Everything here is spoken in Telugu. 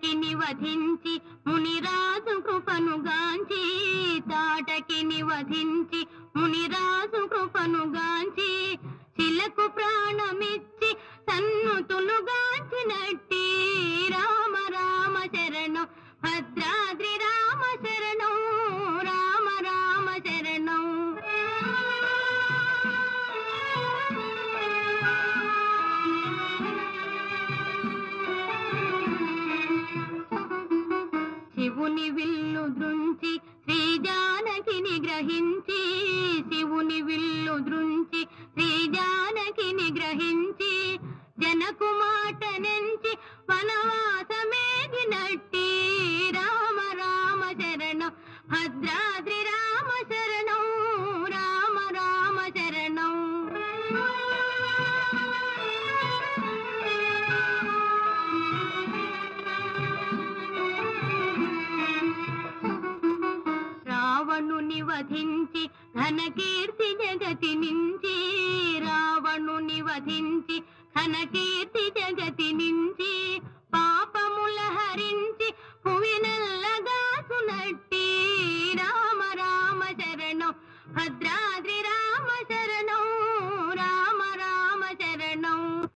తాటకిని వధించి మునిరాజు కృపనుగాంచి తాటకిని వధించి మునిరాజు కృపనుగాంచి శిలకు ప్రాణమిచ్చి సన్నుతులుగాంచినట్టి రామ రామ శరణం భద్రాద్రి రామ శరణం రామ రామ శరణం. శివుని విల్లు దృంచి శ్రీ జానకిని గ్రహించి శివుని విల్లు దృంచి శ్రీ జానకిని గ్రహించి జనకు మాట నుంచి వనవాసమేగినట్టి రామ రామ శరణం భద్రాద్రి రామ శరణం రామ రామ శరణం. రావణుని వధించి ఘనకీర్తి జగతి నుంచి రావణుని వధించి ఘనకీర్తి